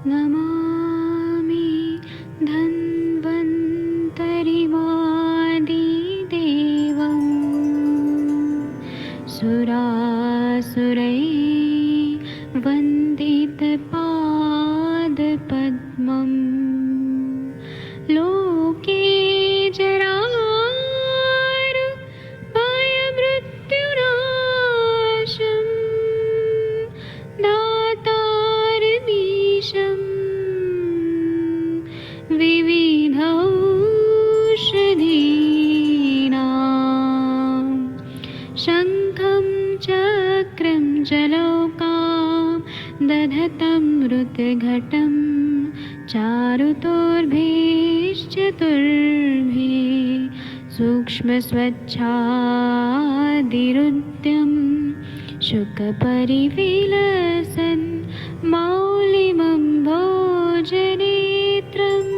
नमामि धन्वन्तरिमादिदेवम् सुरासुरैर्वन्दितपादपद्मम् लोके जरामृत्युनाशम् दातारमीशम् विविधौषधीनां शङ्खं चक्रं जलौकां दधतं मृतघटं चारुतोर्भिश्चतुर्भिः सूक्ष्मस्वच्छादिरुद्यं शुकपरिविलसन् मौलिमं भोजनेत्रम्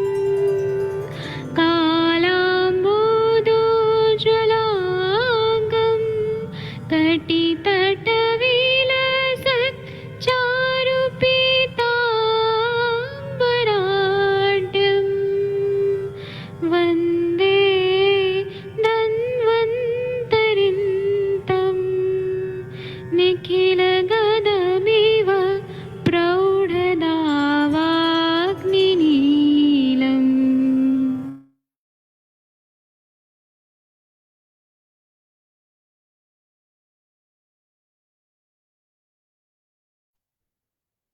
कालाम्बोदोज्ज्वलाङ्गं कटितटविलसत् चारुपीताम्बराढ्यं वन्दे धन्वन्तरिं निखिलगदमिव प्रौढदावाग्निनीलम्।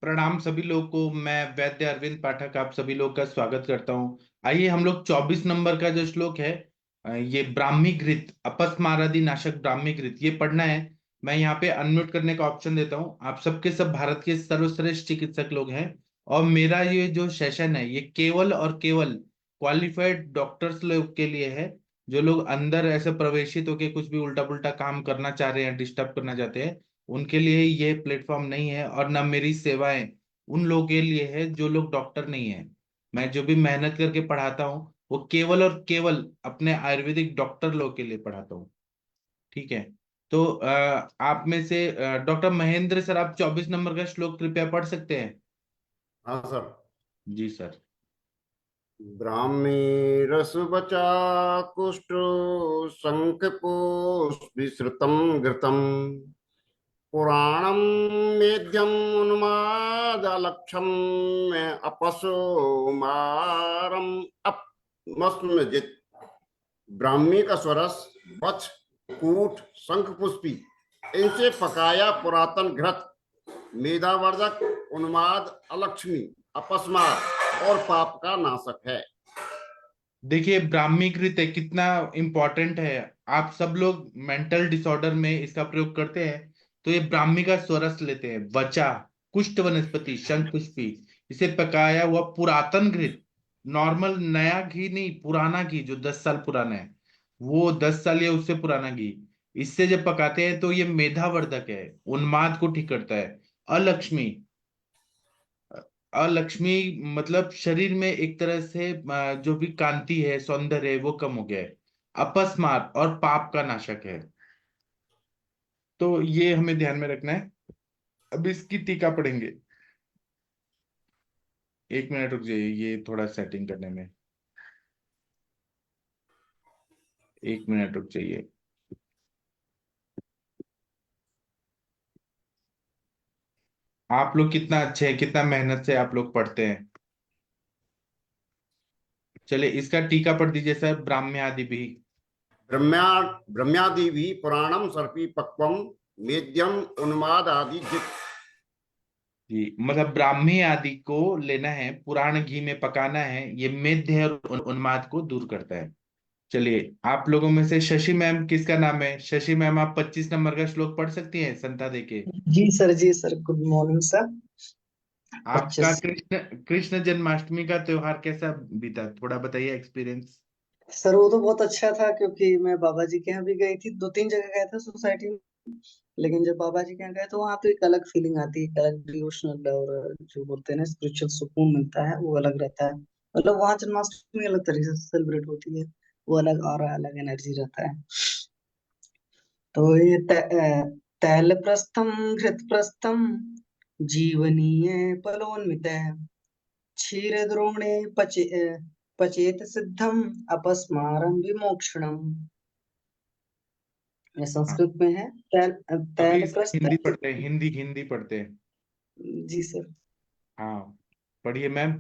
प्रणाम सभी लोगों को। मैं वैद्य अरविंद पाठक आप सभी लोग का स्वागत करता हूं। आइए हम लोग 24 नंबर का जो श्लोक है, ये ब्राह्मी घृत अपस्मारादि नाशक ब्राह्मी घृत, ये पढ़ना है। मैं यहाँ पे अनम्यूट करने का ऑप्शन देता हूँ। आप सबके सब भारत के सर्वश्रेष्ठ चिकित्सक लोग हैं और मेरा ये जो सेशन है ये केवल और केवल क्वालिफाइड डॉक्टर्स लोग के लिए है। जो लोग अंदर ऐसे प्रवेशित होके कुछ भी उल्टा पुल्टा काम करना चाह रहे हैं, डिस्टर्ब करना चाहते हैं, उनके लिए ये प्लेटफॉर्म नहीं है। और न मेरी सेवाएं उन लोगों के लिए है जो लोग डॉक्टर नहीं है। मैं जो भी मेहनत करके पढ़ाता हूँ वो केवल और केवल अपने आयुर्वेदिक डॉक्टर लोग के लिए पढ़ाता हूँ। ठीक है। तो आप में से डॉक्टर महेंद्र सर, आप 24 नंबर का श्लोक कृपया पढ़ सकते हैं? हाँ सर। जी सर। ब्राह्मी रसवचा कुष्ठो शंखपुष्पिश्रुतं घृतं पुराणं मेध्यम् उन्मादालक्षम् अपसो मारम् अपमस्मजित्। ब्राह्मी का स्वरस, वच, कूट, शंख पुष्पी, इनसे पकाया पुरातन घृत मेधावर्धक, उन्माद, अलक्ष्मी, अपस्मार और पाप का नाशक है। देखिए ब्राह्मीकृत है, कितना इंपॉर्टेंट है। आप सब लोग मेंटल डिसऑर्डर में इसका प्रयोग करते हैं तो ये ब्राह्मी का स्वरस लेते हैं। वचा, कुष्ठ वनस्पति, शंख पुष्पी, इसे पकाया हुआ पुरातन घृत, नॉर्मल नया घी नहीं, पुराना घी जो 10 साल पुराना है, वो 10 साल या उससे पुराना घी, इससे जब पकाते हैं तो ये मेधावर्धक है, उन्माद को ठीक करता है। अलक्ष्मी, अलक्ष्मी मतलब शरीर में एक तरह से जो भी कांति है, सौंदर्य है, वो कम हो गया है। अपस्मार और पाप का नाशक है। तो ये हमें ध्यान में रखना है। अब इसकी टीका पढ़ेंगे। 1 मिनट रुक जाइए, ये थोड़ा सेटिंग करने में 1 मिनट रुक जाइए। आप लोग कितना अच्छे हैं, कितना मेहनत से आप लोग पढ़ते हैं। चलिए इसका टीका पढ़ दीजिए सर। ब्राह्म्यादि भी ब्रह्म्या ब्रह्म्यादि भी पुराणम सर्पी पक्वम मेद्यम उन्माद आदि जित। जी, मतलब ब्राह्मी आदि को लेना है, पुराण घी में पकाना है, ये मेद्य और उन्माद को दूर करता है। चलिए आप लोगों में से शशि मैम, किसका नाम है शशि मैम, आप 25 नंबर का श्लोक पढ़ सकती हैं संता देके? जी सर, गुड मॉर्निंग सर। आपका 25। कृष्ण कृष्ण जन्माष्टमी का त्योहार कैसा बीता, थोड़ा बताइए एक्सपीरियंस। सर वो तो बहुत अच्छा था, क्योंकि मैं बाबा जी के यहाँ भी गई थी, 2-3 जगह गए थे सोसाइटी में। लेकिन जब बाबा जी के यहाँ गए तो वहाँ तो एक अलग फीलिंग आती है, एक अलग डिवोशनल और जो बोलते हैं ना स्पिरिचुअल सुकून मिलता है, वो अलग रहता है। मतलब वहाँ जन्माष्टमी अलग तरीके से सेलिब्रेट होती है, वो अलग और अलग एनर्जी रहता है। तो ये तैलप्रस्थम घृतप्रस्थम जीवनीय फलोन्वित है, क्षीरद्रोणे पचेत सिद्धम अपस्मारम विमोक्षणम। ये हाँ, संस्कृत में है। अभी तैल प्रस्थ। हिंदी पढ़ते हैं, हिंदी हिंदी पढ़ते हैं। जी सर। हाँ, पढ़िए मैम।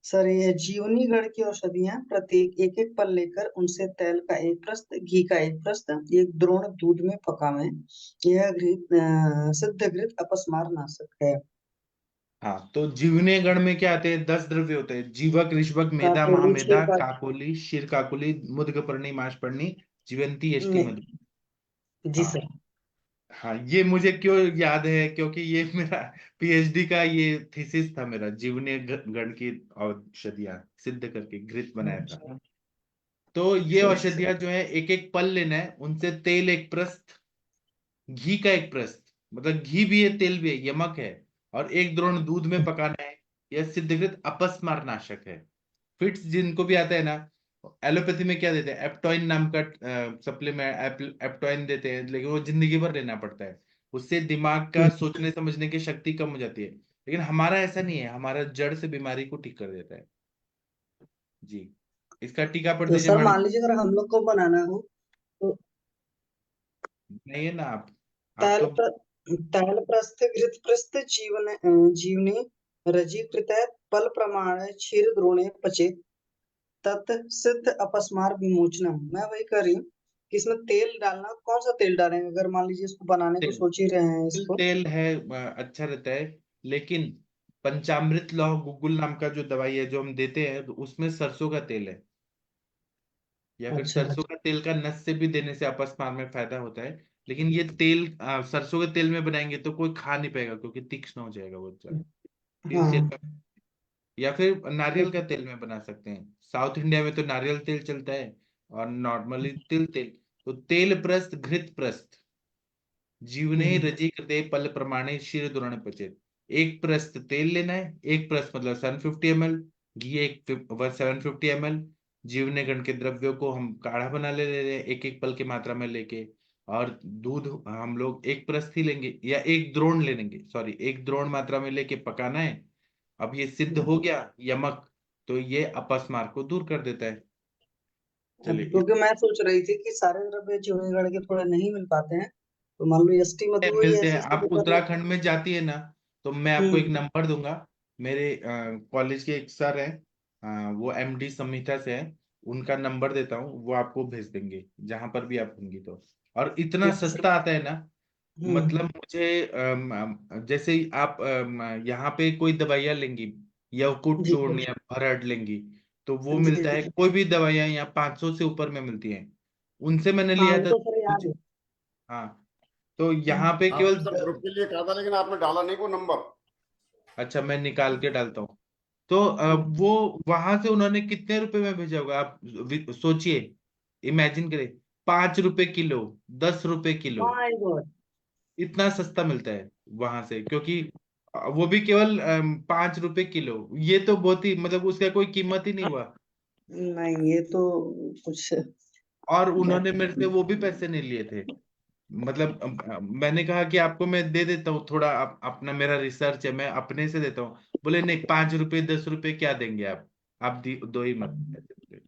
सर ये जीवनी गण की औषधियां प्रत्येक एक एक पल लेकर उनसे तेल का एक प्रस्त, घी का एक प्रस्त, एक द्रोण दूध में पकावें। यह सिद्ध घृत अपस्मार नाशक है। हाँ, तो जीवने गण में क्या आते हैं? 10 द्रव्य होते हैं: जीवक, ऋषभक, मेधा, काकोली महामेधा, छिड़का। काकोली, शीर काकोली, मुद्गपर्णी, माशपर्णी, जीवंती, यष्टि, नहीं। मधु। जी हाँ। सर। हाँ, ये मुझे क्यों याद है? क्योंकि ये मेरा पीएचडी का ये थीसिस था मेरा, जीवने गण की औषधियां सिद्ध करके घृत बनाया था। अच्छा। तो ये ठीक सर। औषधियां जो है एक एक पल लेना है, उनसे तेल एक प्रस्त, घी का एक प्रस्त, मतलब घी भी है तेल भी है, यमक है, और एक द्रोण दूध में पकाना है। यह सिद्धकृत अपस्मार नाशक है। फिट्स जिनको भी आता है ना, एलोपैथी में क्या देते हैं? एप्टोइन नाम का सप्लीमेंट एप्टोइन देते हैं, लेकिन वो जिंदगी भर लेना पड़ता है। उससे दिमाग का सोचने समझने की शक्ति कम हो जाती है। लेकिन हमारा ऐसा नहीं है, हमारा जड़ से बीमारी को ठीक कर देता है। जी, इसका टीका पढ़ तो दीजिए सर मैडम। मान लीजिए अगर हम लोग को बनाना हो तो नहीं है ना आप तैल तो। तैल प्रस्थ घृत प्रस्थ जीवने रजी कृत पल प्रमाण क्षीर द्रोणे पचे तत् सिद्ध अपस्मार विमोचनम। मैं वही कर रही हूँ कि इसमें तेल डालना, कौन सा तेल डालेंगे? अगर मान लीजिए इसको बनाने को तेल सोच ही रहे हैं तिल इसको। तेल है, अच्छा रहता है। लेकिन पंचामृत लौह गुग्गुल नाम का जो दवाई है जो हम देते हैं, तो उसमें सरसों का तेल है, या फिर अच्छा। सरसों का तेल का नस से भी देने से अपस्मार में फायदा होता है। लेकिन ये तेल सरसों के तेल में बनाएंगे तो कोई खा नहीं पाएगा, क्योंकि तीक्ष्ण हो जाएगा वो ज्यादा। तिल तेल का, हाँ। या फिर नारियल का तेल में बना सकते हैं। साउथ इंडिया में तो नारियल तेल चलता है, और नॉर्मली तिल तेल। तो तेल प्रस्त, घृत प्रस्त, जीवने हम्म। रजी कृते पल प्रमाणे क्षीर दुराण पचेत। एक प्रस्त तेल लेना है, एक प्रस्त मतलब 750 ml, घी एक 750 ml। जीवने गण के द्रव्यों को हम काढ़ा बना ले रहे हैं एक एक पल की मात्रा में लेके। और दूध हम लोग एक प्रस्त ही लेंगे, या एक द्रोण लेंगे, सॉरी, एक द्रोण मात्रा में लेके पकाना है। अब ये सिद्ध हो गया यमक, तो ये अपस्मार को दूर कर देता है। अब चलिए, क्योंकि मैं सोच रही थी कि सारे द्रव्य जीवनीगढ़ के थोड़े नहीं मिल पाते हैं, तो मान लो यष्टि मधु ही मिलते हैं। ऐसी आप स्थिति कर लो। उत्तराखंड में जाती है ना, तो मैं आपको एक हम्म। नंबर दूंगा। मेरे कॉलेज के एक सर हैं, वो एमडी संहिता से हैं। उनका नंबर देता हूँ, वो आपको भेज देंगे जहां पर भी आप होंगी तो। और इतना ठीक है। सस्ता आता है ना, हम्म। मतलब मुझे जैसे ही आप यहाँ पे कोई दवाइयाँ लेंगी, यवकुट जी चूर्ण या भरड लेंगी, तो वो जी मिलता है। जी। कोई भी दवाइयाँ यहाँ 500 से ऊपर में मिलती हैं। उनसे मैंने हाँ लिया वो था तो सर याद कुछ। है। हाँ, तो यहाँ हम्म। पे आपने केवल सर ग्रुप के लिए कहा था, लेकिन आपने डाला नहीं वो नंबर। अच्छा, मैं निकाल के डालता हूँ। तो वो वहां से उन्होंने कितने रुपए में भेजा होगा आप सोचिए, इमेजिन करें। 5 रुपए किलो, 10 रुपए किलो, माय गॉड। इतना सस्ता मिलता है वहां से। क्योंकि वो भी केवल 5 रुपए किलो। ये तो बहुत ही, मतलब उसका कोई कीमत ही नहीं हुआ। नहीं ये तो कुछ और बात उन्होंने मेरे से नहीं। वो भी पैसे नहीं लिए थे। मतलब मैंने कहा कि आपको मैं दे देता हूँ थोड़ा, अपना मेरा रिसर्च है, मैं अपने से देता हूँ। बोले नहीं, 5 रुपए 10 रुपए क्या देंगे आप दो ही मत, ऐसे बोले।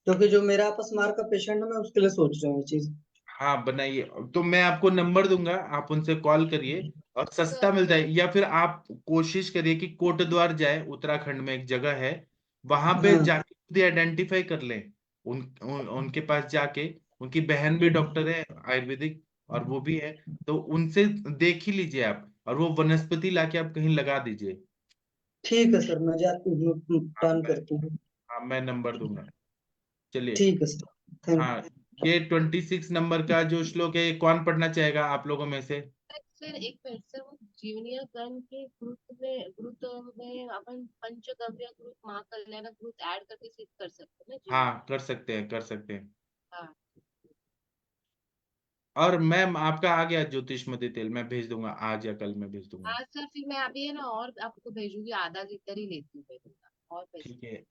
क्योंकि जो मेरा अपस्मार का पेशेंट है मैं उसके लिए सोच रहा हूँ ये चीज। हाँ, बनाइए। तो मैं आपको नंबर दूंगा, आप उनसे कॉल करिए, और सस्ता मिलता है। या फिर आप कोशिश करिए कि कोटद्वार जाए, उत्तराखंड में एक जगह है, वहां पे हाँ। जाके खुद आइडेंटिफाई कर लें। उनके पास जाके, उनकी बहन भी डॉक्टर है आयुर्वेदिक, और वो भी है, तो उनसे देख ही लीजिए आप, और वो वनस्पति लाके आप कहीं लगा दीजिए। ठीक है सर, मैं जाती हूँ, हाँ प्लान मैं करती हूँ। हाँ मैं नंबर दूंगा। चलिए। ठीक है सर। थैंक हाँ, ये 26 नंबर का जो श्लोक है, ये कौन पढ़ना चाहेगा आप लोगों में से? सर एक मिनट सर, वो जीवनीय गण के ग्रुप में अपन पंचगव्य ग्रुप महाकल्याण ग्रुप ऐड करके सिद्ध कर सकते हैं ना जीवनी। हाँ, कर सकते हैं, कर सकते हैं। हाँ। और मैम, आपका आ गया ज्योतिषमती तेल, मैं भेज दूंगा आज या कल में भेज दूंगा। आज सर फिर मैं अभी है ना और आपको भेजूंगी, आधा लीटर ही लेती हूँ भेजूंगा और पैसे। ठीक है,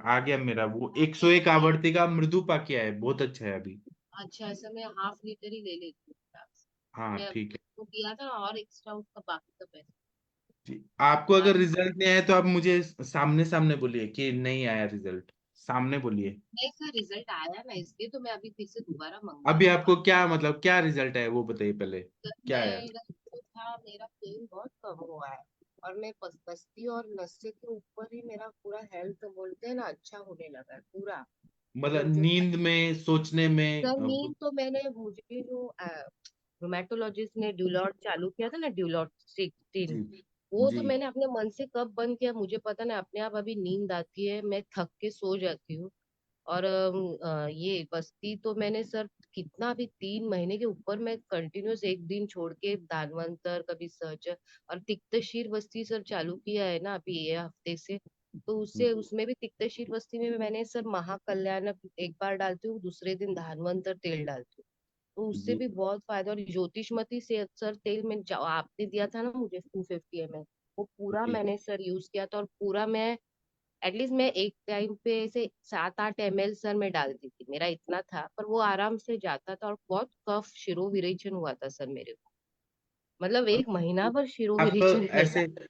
आ गया मेरा वो 101 आवर्ती का मृदु पाकिया है, बहुत अच्छा है अभी। अच्छा ऐसा मैं हाफ लीटर ही ले लेती हूँ आपसे। हाँ, मैं ठीक है। वो किया था ना और एक्स्ट्रा उसका बाकी का पैसा। जी, आपको अगर आप रिजल्ट नहीं आया तो आप मुझे सामने सामने बोलिए कि नहीं आया रिजल्ट, सामने बोलिए। नहीं सर, रिजल्ट आया ना, इसलिए तो मैं अभी फिर से दोबारा अभी मंगवा आपको रही क्या मतलब क्या रिजल्ट है वो बताइए पहले, हूँ। क्या आया? मेरा जो था, मेरा पेन बहुत कम हुआ है, और मैं बस्ती और नशे के ऊपर ही मेरा पूरा हेल्थ बोलते हैं ना अच्छा होने लगा है पूरा। मतलब जो जो नींद में, सोचने में सर नींद तो मैंने, मुझे जो रोमेटोलॉजिस्ट ने ड्यूलॉट चालू किया था ना, ड्यूलॉट 16, जी वो जी तो मैंने अपने मन से कब बंद किया मुझे पता नहीं, अपने आप अभी नींद आती है, मैं थक के सो जाती हूँ। और ये बस्ती तो मैंने सर कितना भी 3 महीने के ऊपर मैं कंटिन्यूस एक दिन छोड़ के दानवंतर कभी सर्च और तिक्तशीर बस्ती सर चालू किया है ना अभी ये हफ्ते से। तो उससे उसमें भी तिक्तशीर बस्ती में मैंने सर महाकल्याण एक बार डालती हूँ, दूसरे दिन धानवंतर तेल डालती हूँ। तो उससे जी भी बहुत फायदा। और ज्योतिषमती से सर तेल में आपने दिया था ना मुझे 250 ml, वो पूरा जी। मैंने सर यूज किया था, और पूरा मैं एटलीस्ट मैं एक टाइम पे ऐसे 7-8 ml सर मैं डालती थी, मेरा इतना था, पर वो आराम से जाता था, और बहुत कफ शिरो विरेचन हुआ था सर मेरे को, मतलब और 1 महीना भर शिरो आपको विरेचन ऐसे रहा।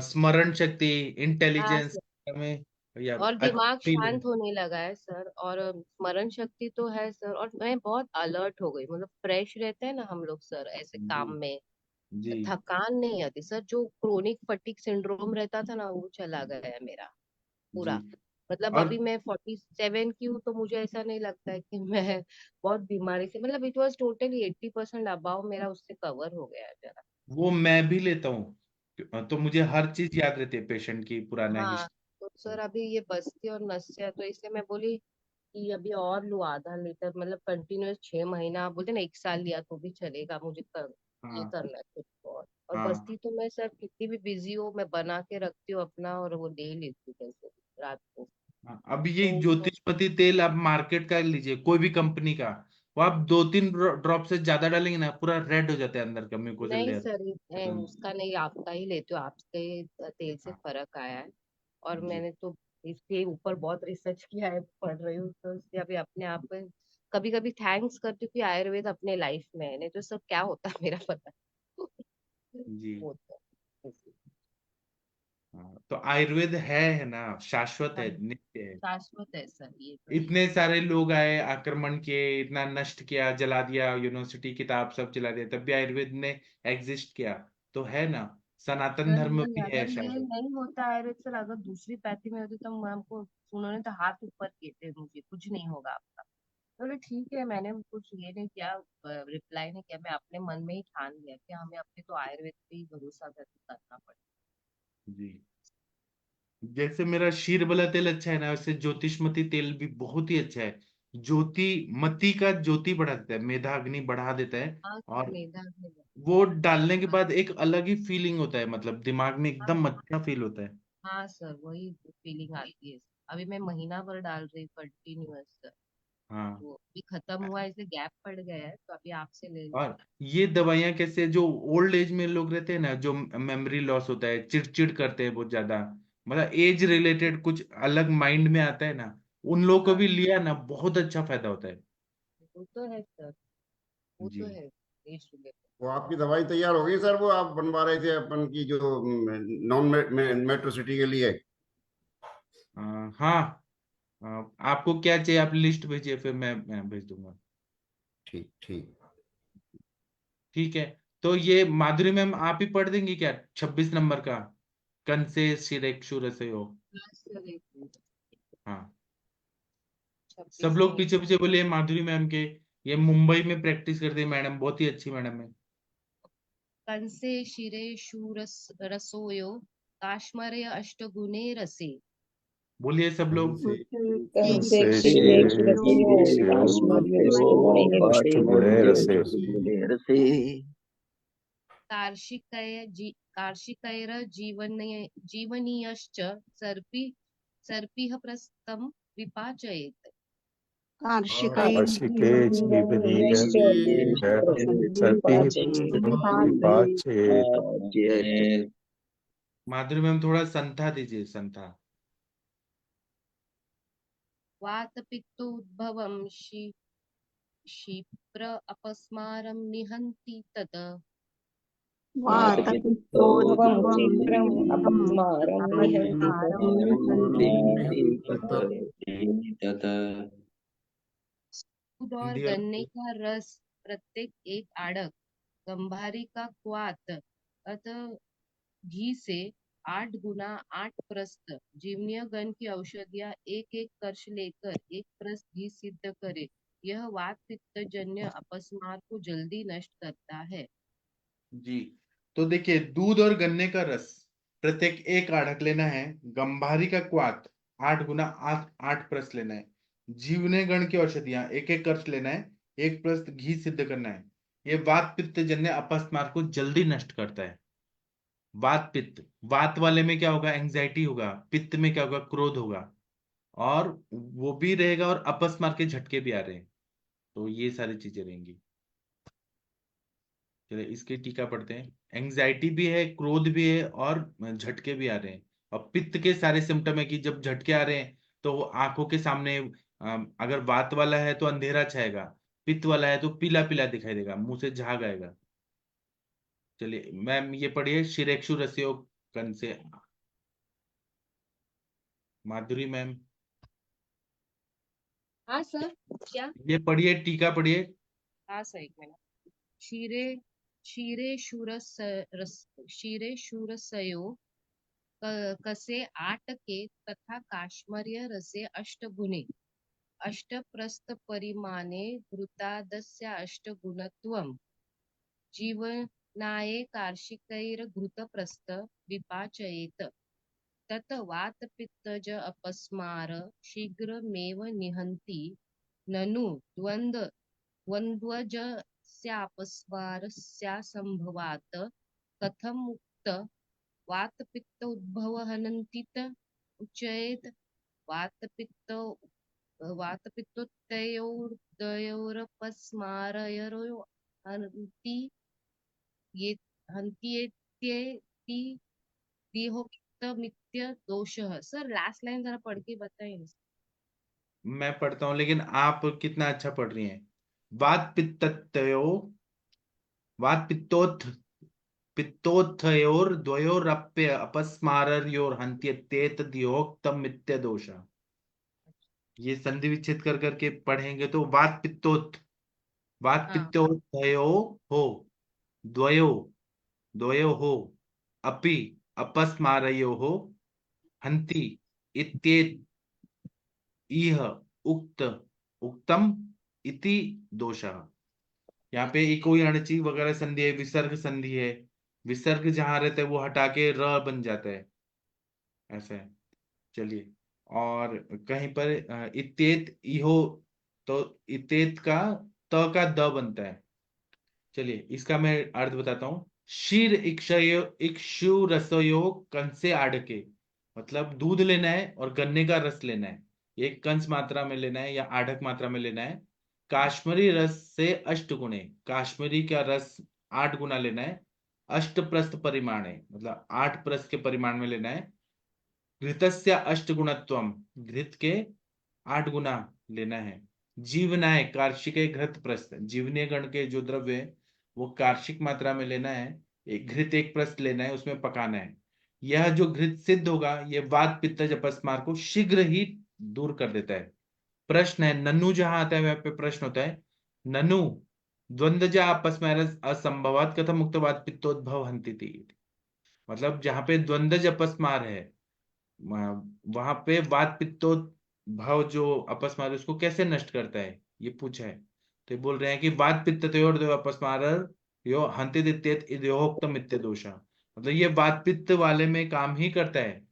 स्मरण शक्ति, हाँ इंटेलिजेंस सर, में या और अच्छा दिमाग फील शांत होने लगा है सर, और स्मरण शक्ति तो है सर, और मैं बहुत अलर्ट हो गई, मतलब फ्रेश रहते हैं ना हम लोग सर ऐसे जी काम में, जी थकान नहीं आती सर, जो क्रोनिक फटीग सिंड्रोम रहता था ना वो चला गया है मेरा जी। पूरा। मतलब और अभी मैं 47 की हूँ, तो मुझे ऐसा नहीं लगता है कि मैं बहुत बीमारी से, मतलब इट वॉज टोटली 80% अबाव मेरा उससे कवर हो गया है जरा। वो मैं भी लेता हूँ, तो मुझे हर चीज याद रहती है पेशेंट की, पुराना हाँ, तो सर हिस्ट्री। अभी ये बस्ती और नशे है, तो इसलिए मैं बोली कि अभी और लो आधा लीटर, मतलब कंटिन्यूस 6 महीना, आप बोलते ना 1 साल लिया तो भी चलेगा, मुझे ये हाँ करना है कुछ और हाँ बस्ती तो मैं सर कितनी भी बिजी हो मैं बना के रखती हूँ अपना, और वो ले लेती हूँ कैसे भी रात को। हाँ। अब ये तो उसको ज्योतिषपति तेल आप मार्केट का लीजिए, कोई भी कंपनी का, वो आप 2-3 ड्रॉप से ज्यादा डालेंगे ना पूरा रेड हो जाता है अंदर का, म्यूकोजल नहीं लेयर। सर, उसका नहीं, आपका ही लेती हूँ, आपके तेल से हाँ फर्क आया है। और जी। मैंने तो इसके ऊपर बहुत रिसर्च किया है, पढ़ रही हूँ, तो इससे अभी अपने आप में कभी कभी थैंक्स करती हूँ कि आयुर्वेद अपने लाइफ में है, नहीं तो सब क्या होता मेरा पता जी वो तो हाँ, तो आयुर्वेद है ना, शाश्वत हाँ, है, नित्य है। शाश्वत है सर, ये तो है। इतने सारे लोग आए, आक्रमण किए, इतना नष्ट किया, जला दिया यूनिवर्सिटी, किताब सब जला दिया, तब भी आयुर्वेद ने एग्जिस्ट किया, तो है ना, सनातन सर धर्म ये भी है अगर ये शायद। नहीं होता आयुर्वेद सर, अगर दूसरी पैथी में होती तो हमको उन्होंने तो हाथ ऊपर किए थे, मुझे कुछ नहीं होगा आपका। चलो ठीक है, मैंने कुछ ये नहीं किया, रिप्लाई नहीं किया, मैं अपने मन में ही ठान लिया कि हमें अपने तो आयुर्वेद पे ही भरोसा करके करना पड़ेगा। जी। जैसे मेरा शीर वाला तेल अच्छा है ना, वैसे ज्योतिषमती तेल भी बहुत ही अच्छा है। ज्योति मती का ज्योति बढ़ा देता है, मेधा अग्नि बढ़ा देता है। हाँ सर, और मेधा में वो डालने के बाद एक अलग ही फीलिंग होता है, मतलब दिमाग में हाँ एकदम अच्छा फील होता है। हाँ सर, वही फीलिंग आती है। अभी मैं महीना भर डाल रही कंटिन्यूअस सर, हाँ। वो अभी खत्म हुआ, इसे गैप पड़ गया है, तो अभी आपसे ले रही और ये दवाइयां कैसे, जो ओल्ड एज में लोग रहते हैं ना, जो मेमोरी लॉस होता है, चिड़चिड़ करते हैं बहुत ज्यादा, मतलब एज रिलेटेड कुछ अलग माइंड में आता है ना, उन लोगों को हाँ, भी लिया ना बहुत अच्छा फायदा होता है। वो तो है सर, वो जी। तो है इसीलिए। वो आपकी दवाई तैयार हो गई सर, वो आप बनवा रहे थे अपन की जो नॉन मेट्रो सिटी के लिए। हाँ। आपको क्या चाहिए, आप लिस्ट भेजिए, फिर मैं भेज दूंगा। ठीक ठीक। ठीक है। तो ये माधुरी मैम आप ही पढ़ देंगी क्या 26 नंबर का, कन से सिरेक शुर से हो? हाँ सर, एक मिनट, हाँ। सब 26 लोग में पीछे पीछे बोलिए माधुरी मैम के, ये मुंबई में प्रैक्टिस करती है मैडम, बहुत ही अच्छी मैडम है। कंसे शिरे शूरस रसोयो काश्मरे अष्टगुणे रसे। बोलिए सब लोग। हमसे कंसे कंसे क्षीरे क्षीरे रसयो काश्मर्यो काष्ठगुणे रसे रसे कार्शिकैर जीवनीयश्च सर्पि सर्पिः प्रस्थं विपाचयेत्। कार्षिके जीवनीय कार्षिकैर्जीवनीयश्च सर्पिः प्रसन्नविपाचे विपाचयेत्। माधुरी मैम थोड़ा संथा दीजिए, संथा। वातपित्तोद्भवं क्षिप्र अपस्मारं निहन्ति तत्। वातपित्तोद्भवं शीघ्रम् अपस्मारं निहन्ति तत्। दूध और हिंदी और गन्ने का रस प्रत्येक एक आड़क, गंभारी का क्वाथ अतः घी से 8 गुना 8 प्रस्त, जीवनीय गण की औषधियां एक एक कर्ष लेकर एक प्रस्त घी सिद्ध करे। यह वात पित्त जन्य अपस्मार को जल्दी नष्ट करता है। जी, तो देखिए, दूध और गन्ने का रस प्रत्येक एक आढ़क लेना है, गंभारी का क्वाथ 8 गुना 8 प्रस्त लेना है, जीवने गण की औषधियां एक एक कर्ष लेना है, एक प्रस्त घी सिद्ध करना है। ये वात पित्त जन्य अपस्मार को जल्दी नष्ट करता है। वात पित्त, वात वाले में क्या होगा, एंजाइटी होगा, पित्त में क्या होगा, क्रोध होगा, और वो भी रहेगा, और अपस्मार के झटके भी आ रहे हैं, तो ये सारी चीजें रहेंगी। चलिए इसकी टीका पढ़ते हैं। एंजाइटी भी है, क्रोध भी है, और झटके भी आ रहे हैं। और पित्त के सारे सिम्टम है कि जब झटके आ रहे हैं तो वो आंखों के सामने, अगर वात वाला है तो अंधेरा छाएगा, पित्त वाला है तो पीला पीला दिखाई देगा, मुंह से झाग आएगा। चलिए मैम ये पढ़िए, शिरेक्षु रस्यो कन से, माधुरी मैम हाँ सर, क्या? ये पढ़िए, टीका पढ़िए। हाँ सर, एक मिनट। क्षीरे क्षीरे शूरसयो कसे 8 के तथा काश्मर्य रसे 8 गुणे, 8 प्रस्थ परिमाणे घृतादस्य 8 गुणत्वम्, जीवनाये कार्षिकैर्घृतप्रस्थ विपाचयेत, तत् वातपित्तज अपस्मार शीघ्रमेव निहन्ति, ननु द्वन्द्वजस्यापस्मारस्यासंभवात् कथम् उक्त वातपित्त उद्भव हनन्तीत उच्येत। वातपित्त वातपित्तयोर्द्वयोरपस्मारयोरो हन्ति ये हन्त्येत्येति देहोक्तमित्य दोषः। सर लास्ट लाइन जरा पढ़ के बताइए। मैं पढ़ता हूँ, लेकिन आप कितना अच्छा पढ़ रही हैं। वात पित्तयो, वात पित्तोत्थ पित्तोत्थयोर द्वयोरप्य अपस्मारयोर हन्त्येत दियोक्तमित्य दोषः। ये संधि विच्छेद कर करके पढ़ेंगे तो वात पित्तोत्थ, वात हाँ, पित्तोत्थयो हो, द्वयो द्वयो हो, अपि अपस्मारयो हो, हन्ति इत्येत इह उक्त उक्तम इति दोषः। यहाँ पे इको अणची वगैरह संधि है, विसर्ग संधि है, विसर्ग जहां रहता है वो हटा के र बन जाता है, ऐसा है। चलिए, और कहीं पर इत्येत इहो, तो इत्येत का त का द बनता है। चलिए इसका मैं अर्थ बताता हूँ। शीर इक्षु रसयो कंसे आड़के, मतलब दूध लेना है और गन्ने का रस लेना है, एक कंस मात्रा में लेना है या आढ़क मात्रा में लेना है। काश्मीरी रस से 8 गुणे, काश्मीरी का रस 8 गुना लेना है। अष्ट प्रस्थ परिमाण है, मतलब 8 प्रस्थ के परिमाण में लेना है। घृतस्य 8 गुणत्वम, घृत के 8 गुना लेना है। जीवनाय कार्शिके घृत प्रस्थ, जीवनीय गण के जो द्रव्य है वो कार्शिक मात्रा में लेना है। एक घृत 1 प्रस्थ लेना है, उसमें पकाना है। यह जो घृत सिद्ध होगा ये वात पित्तज अपस्मार को शीघ्र ही दूर कर देता है। प्रश्न है, ननु जहां आता है वहां पे प्रश्न होता है, ननु द्वंद्वजा अपस्मार असंभवात कथम मुक्त वात पित्तोद्भव हन्ति। मतलब जहां पे द्वंद्वज अपस्मार है वहां पे वात पित्तोद्भव जो अपस्मार है, उसको कैसे नष्ट करता है, ये पूछा है। तो ये बोल रहे हैं कि वात पित्तयोर अपस्मार यो हन्ति दित्येत इदयोक्तम इत्य दोषा, मतलब ये वात पित्त वाले में काम ही करता है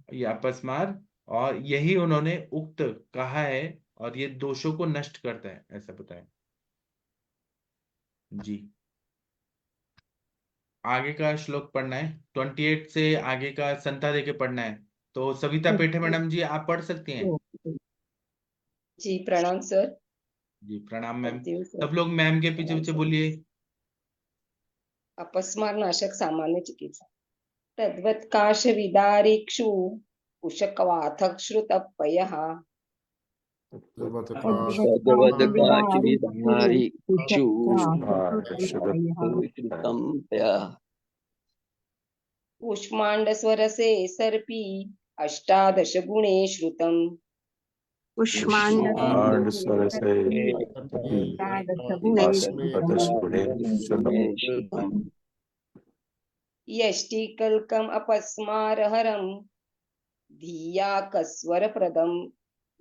ये अपस्मार, और यही उन्होंने उक्त कहा है, और ये दोषों को नष्ट करता है, ऐसा बताया जी। आगे का श्लोक पढ़ना है, 28 से आगे का संता देके पढ़ना है। तो सविता पेठे मैडम जी आप पढ़ सकती हैं। जी प्रणाम सर। जी प्रणाम मैम। करती हूँ सर। सब लोग मैम के पीछे प्रणाम पीछे सर। बोलिए। अपस्मार नाशक सामान्य चिकित्सा तद्वत् काश विदारिक्षु उशकवाथक श्रुतपयः सद्वदकाचिनि संहारि कुक्षु कुष्माण्डशुभं श्रुतं तया कूष्माण्डस्वरसे सर्पी अष्टादश गुणे श्रुतम् कुष्माण्डस्वरसे अष्टादशगुणे श्रुतं यष्टिकल्कम् अपस्मारहरम् धिया कस्वरप्रदम्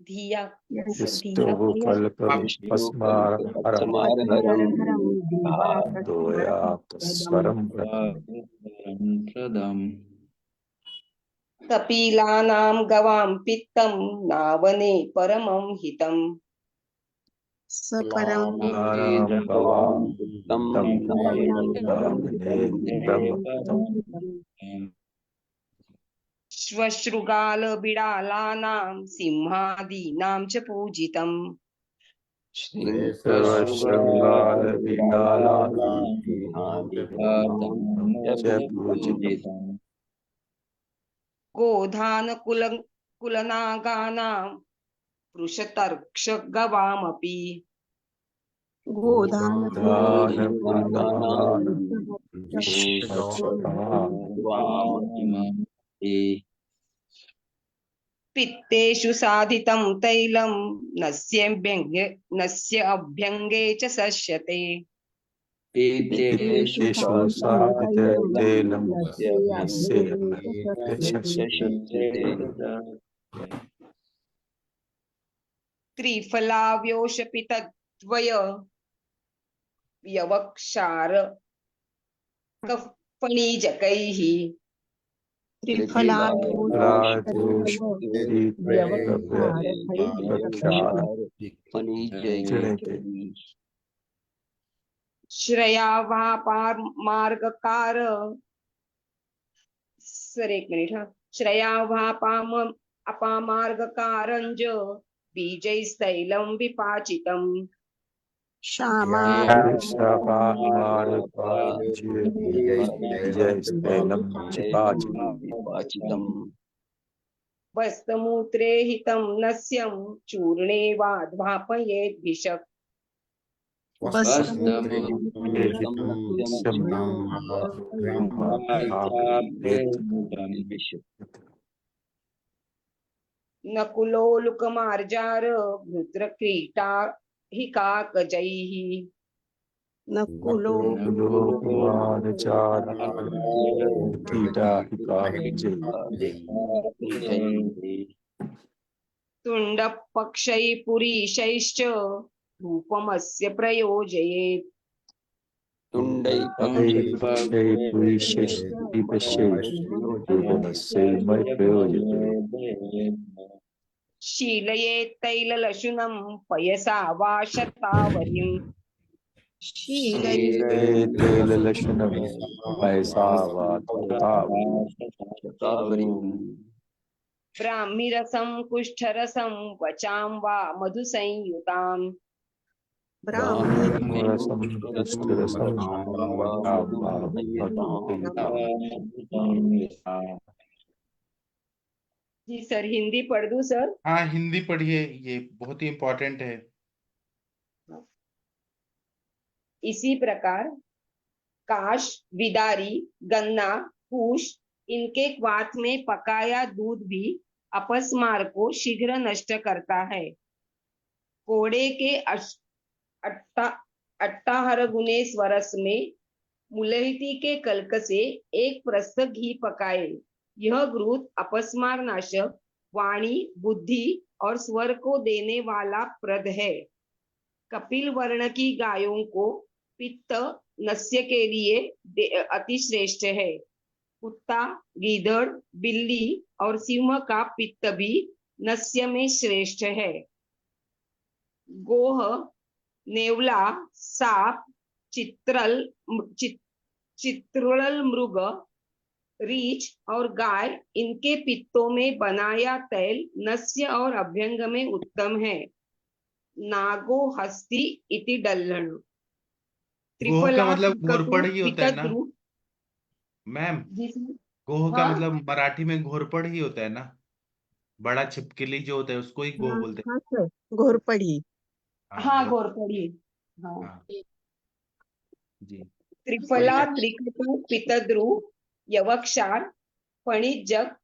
धिया पस्मारहरं दोयास्वरं कपिलानां गवां पित्तं नावने परमं हितम् श्वशृगालबिडालानां सिंहादीनां च पूजितम् गोधानकुलनागानां पृषतर्क्षगवामपि पित्तेषु साधितं तैलं नस्य अभ्यङ्गे च सस्यते त्रिफलाव्योषपितद्वय व्यवक्षार कफणीजकैः श्रयावापामार्गकार सर एक मिनिट हा श्रयावापामार्गकारंज बीजैस्तैलं विपाचितम् वस्तमूत्रे हितं नस्यं चूर्णे वाध्वापयेद्भिषक् नकुलोलुकमार्जार भृत्रक्रीटा हि काकजैः तुण्डपक्षैः पुरीशैश्च रूपमस्य प्रयोजयेत् शीलयेत् तैललशुनं पयसा वा शतावरीम् ब्राह्मीरसं कुष्ठरसं वचां वा मधुसंयुताम् जी सर हिंदी पढ़ दूं सर? हाँ हिंदी पढ़िए, ये बहुत ही इम्पोर्टेंट है। इसी प्रकार काश, विदारी, गन्ना, कूश इनके क्वाथ में पकाया दूध भी अपस्मार को शीघ्र नष्ट करता है। कोड़े के अट्टाहर गुने स्वरस में मुलहिती के कल्क से एक प्रस्थ घी पकाए। यह घृत अपस्मार नाशक, वाणी, बुद्धि और स्वर को देने वाला प्रद है। कपिल वर्ण की गायों को पित्त नस्य के लिए अति श्रेष्ठ है। कुत्ता, गीदड़, बिल्ली और सिंह का पित्त भी नस्य में श्रेष्ठ है। गोह, नेवला, सांप, चित्रल मृग, रीछ और गाय इनके पित्तों में बनाया तैल नस्य और अभ्यंग में उत्तम है। नागो हस्ती इति डल्लन। गोह का मतलब घोरपड़ ही होता है ना मैम? गोह का मतलब मराठी में घोरपड़ ही होता है ना? बड़ा छिपकली जो होता है उसको ही गोह बोलते हैं। हाँ सर, घोरपड़ी। हाँ हाँ गोह। घोरपड़ी। हाँ हाँ जी। त्रिफला ये त्रिकटु पितद्रु यवक्षार फणिजक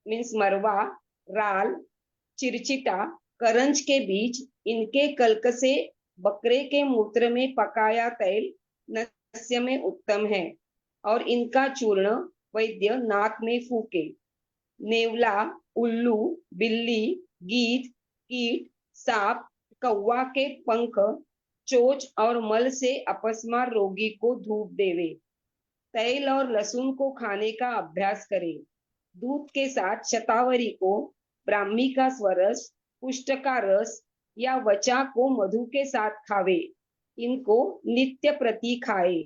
मीन्स मरवा, राल, चिरचिटा, करंज के बीज, इनके कल्क से बकरे के मूत्र में पकाया तेल नस्य में उत्तम है और इनका चूर्ण वैद्य नाक में फूके। नेवला, उल्लू, बिल्ली, गीध, कीट, सांप, कौवा के पंख, चोच और मल से अपस्मार रोगी को धूप देवे। तेल और लहसुन को खाने का अभ्यास करे। दूध के साथ शतावरी को, ब्राह्मी का स्वरस, कुष्ठ का रस या वचा को मधु के साथ खावे। इनको नित्य प्रति खाए।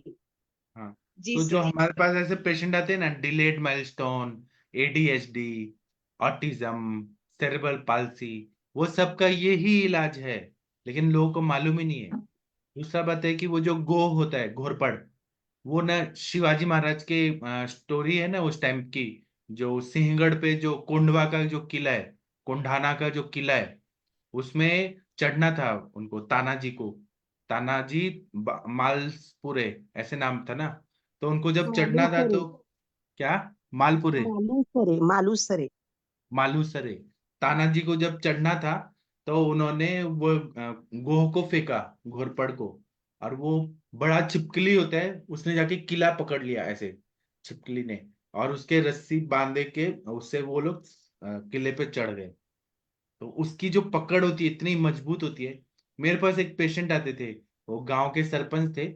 हाँ जी तो जो सर। हमारे पास ऐसे पेशेंट आते हैं ना, delayed milestone, ADHD, autism, cerebral palsy, वो सबका ये ही इलाज है, लेकिन लोगों को मालूम ही नहीं है। दूसरा बात है कि वो जो गो होता है, घोरपड़, वो ना शिवाजी महाराज के स्टोरी है ना उस टाइम की, जो सिंहगढ़ पे जो कोंडवा का जो किला है, कोंढाना का जो किला है, उसमें चढ़ना था उनको, तानाजी को, तानाजी मालपुरे ऐसे नाम था ना, तो उनको जब चढ़ना था मालूसरे। तो क्या, मालपुरे, मालूसरे, मालूसरे। मालूसरे, तानाजी को जब चढ़ना था तो उन्होंने वो गोह को फेंका, घोरपड़ को, और वो बड़ा छिपकली होता है, उसने जाके किला पकड़ लिया ऐसे, छिपकली ने, और उसके रस्सी बांधे के उससे वो लोग किले पे चढ़ गए। तो उसकी जो पकड़ होती है इतनी मजबूत होती है। मेरे पास एक पेशेंट आते थे, वो गांव के सरपंच थे,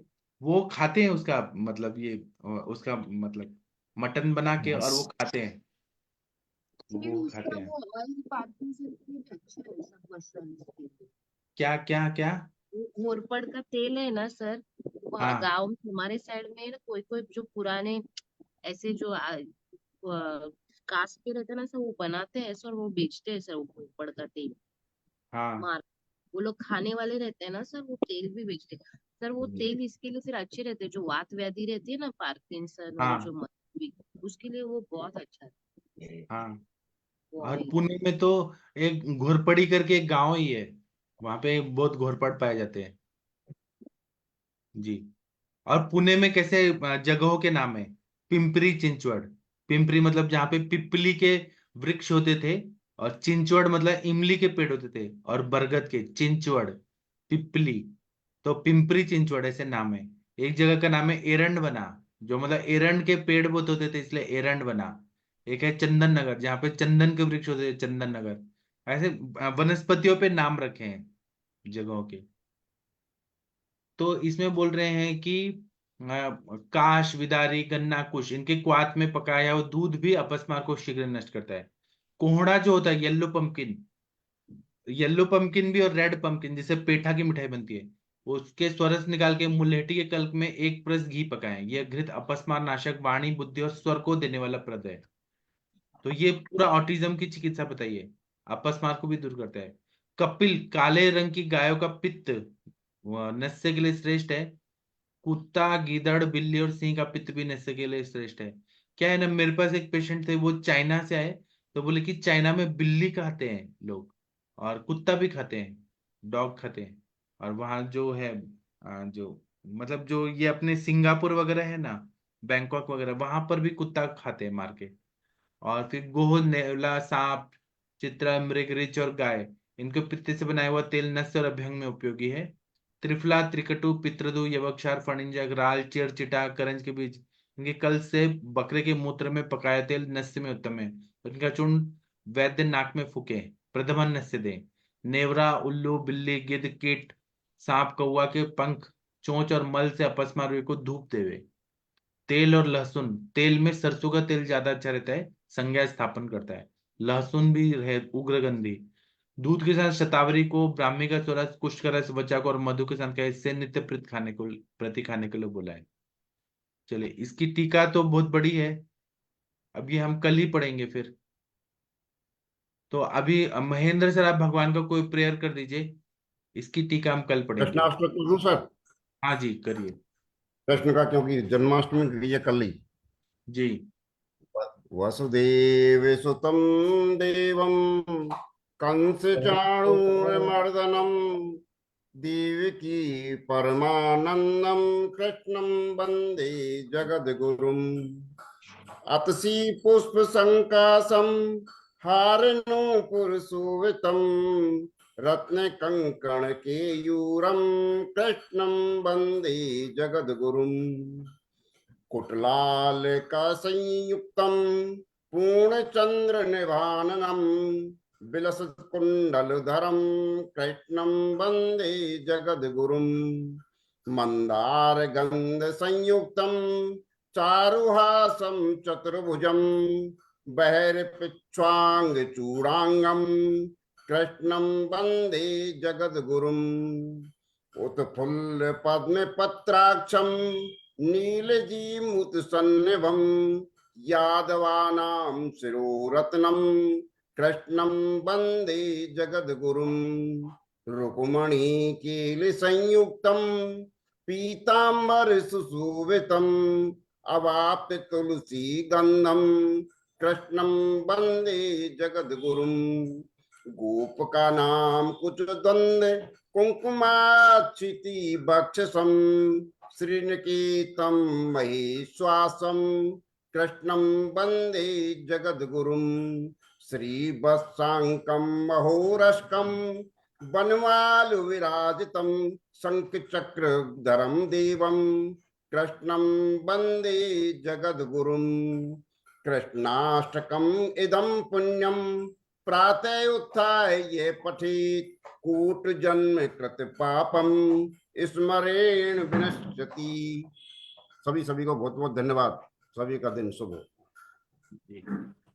वो खाते हैं उसका मतलब ये उसका मतलब मटन बना के और वो खाते हैं, फिर वो खाते उसका हैं। वो ऑयल पार्किंग से भी अच्छा है सब मसल्स के लिए। क्या क्या क्या? वो घोरपड़ का तेल है ना सर, वहाँ हाँ गाँव में हमारे साइड में ना कोई कोई जो पुराने ऐसे जो कास्ट के रहते हैं ना सर, वो बनाते हैं ऐसा और वो बेचते हैं सर, वो घोरपड़ का तेल हाँ। मार। वो लोग खाने वाले रहते हैं ना सर, वो तेल भी बेचते हैं सर। वो जी। तेल इसके लिए फिर अच्छे रहते हैं, जो वात व्याधि रहती है ना, पार्किंसन और हाँ जो उसके लिए वो बहुत अच्छा है हाँ। वो और ऑयल। पुणे में तो एक घोरपड़ी करके एक गांव ही है, वहां पे बहुत घोरपड़ पाए जाते हैं जी। और पुणे में कैसे जगहों के नाम है, पिंपरी चिंचवड़, पिंपरी मतलब जहाँ पे पिपली के वृक्ष होते थे, और चिंचवड़ मतलब इमली के पेड़ होते थे, और बरगद के, चिंचवड़, पिपली, तो पिंपरी चिंचवड़ ऐसे नाम है। एक जगह का नाम है एरंड बना, जो मतलब एरंड के पेड़ बहुत होते थे इसलिए एरंड बना। एक है चंदन नगर, जहाँ पे चंदन के वृक्ष होते थे, चंदन नगर। ऐसे वनस्पतियों पे नाम रखे हैं जगहों के। तो इसमें बोल रहे हैं कि काश, विदारी, गन्ना, कुश, इनके क्वाथ में पकाया हुआ दूध भी अपस्मार को शीघ्र नष्ट करता है। कोहड़ा जो होता है, येलो पंपकिन, येलो पंपकिन भी और रेड पंपकिन जिसे पेठा की मिठाई बनती है, उसके स्वरस निकाल के मुलहटी के कल्प में एक प्रस घी पकाएं। यह घृत अपस्मार नाशक, वाणी, बुद्धि और स्वर को देने वाला प्रद है। तो ये पूरा ऑटिज्म की चिकित्सा बताइए, अपस्मार को भी दूर करता है। कपिल, काले रंग की गायों का पित्त नस्य के लिए श्रेष्ठ है। कुत्ता, गीदड़, बिल्ली और सिंह का पित्त भी नस्य के लिए श्रेष्ठ है। क्या है ना, मेरे पास एक पेशेंट थे, वो चाइना से आए, तो बोले कि चाइना में बिल्ली खाते हैं लोग, और कुत्ता भी खाते हैं, डॉग खाते हैं, और वहाँ जो है जो मतलब जो ये अपने सिंगापुर वगैरह है ना, बैंकॉक वगैरह, वहां पर भी कुत्ता खाते हैं मार के। और फिर गोह, नेवला, सांप, चित्रा, मृग, रीछ और गाय, इनके पित्त से बनाया हुआ तेल नस्य और अभ्यंग में उपयोगी है। त्रिफला, त्रिकटु, पितृदु, यवक्षार, फणिंजक, राल, चिर, चिटा, करंज के बीज, इनके कल से बकरे के मूत्र में पकाया तेल नस्य में उत्तम है। इनका चूर्ण वैद्य नाक में फूके, प्रधमन नस्य दे। नेवरा, उल्लू, बिल्ली, गिद्ध, कीट, सांप, कौवा के पंख, चोंच और मल से अपस्मार रोगी को धूप देवे। तेल और लहसुन, तेल में सरसों का तेल ज्यादा अच्छा रहता है, संज्ञा स्थापन करता है। लहसुन भी है उग्रगंधी। दूध के साथ शतावरी को, ब्राह्मी का स्वरस, कुश का रस, वचा को और मधु के साथ खाए, इससे नित्य प्रति खाने के लिए बोला है। चलिए, इसकी टीका तो बहुत बड़ी है, अब ये हम कल ही पढ़ेंगे फिर। तो अभी महेंद्र सर, आप भगवान का कोई प्रेयर कर दीजिए, इसकी टीका हम कल पढ़ेंगे। कृष्णाष्टमी करूं सर? हाँ जी, करिए। कृष्ण का, क्योंकि जन्माष्टमी गई है कल ही। जी। वसुदेवसुतं देवं कंसचाणूरमर्दनं देवकी परमानन्दं कृष्णं वन्दे जगद्गुरुम् अतसी पुष्पसङ्काशं हारनूपुरशोभितं रत्नकङ्कणकेयूरं कृष्णं वन्दे जगद्गुरुम् कुटलालकसंयुक्तं पूर्णचन्द्रनिभाननं विलसत्कुण्डलधरं कृष्णं वन्दे जगद्गुरुम् मन्दारगन्धसंयुक्तं चारुहासं चतुर्भुजं बहिर्पिच्छ्वाङ्गचूडाङ्गं कृष्णं वन्दे जगद्गुरुम् उत्फुल्लपद्मपत्राक्षं नीलजीमुत्सन्निभं यादवानां शिरोरत्नं कृष्णं वन्दे जगद्गुरुम् रुक्मणीकेलिसंयुक्तं पीताम्बरसुशोभितम् अवाप्य तुलसीगन्धं कृष्णं वन्दे जगद्गुरुम् गोपकानां कुचद्वन्द्व कुङ्कुमाक्षिति वक्षसं श्रीनिकेतं महेश्वासं कृष्णं वन्दे जगद्गुरुम् श्रीवत्साङ्कं महोरस्कं वनमालविराजितं शङ्खचक्रधरं देवं कृष्णं वन्दे जगद्गुरुम् कृष्णाष्टकम् इदं पुण्यं प्रातः उत्थाय ये पठेत् कूटजन्म कृत पापम स्मरेण विनश्यति। सभी को बहुत बहुत धन्यवाद। सभी का दिन शुभ हो।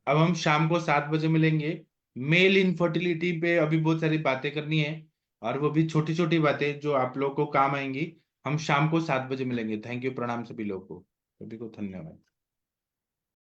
अब हम शाम को 7 बजे मिलेंगे। मेल इनफर्टिलिटी पे अभी बहुत सारी बातें करनी है और वो भी छोटी छोटी बातें जो आप लोग को काम आएंगी। हम शाम को 7 बजे मिलेंगे। Thank you. प्रणाम सभी लोगों को। सभी को धन्यवाद।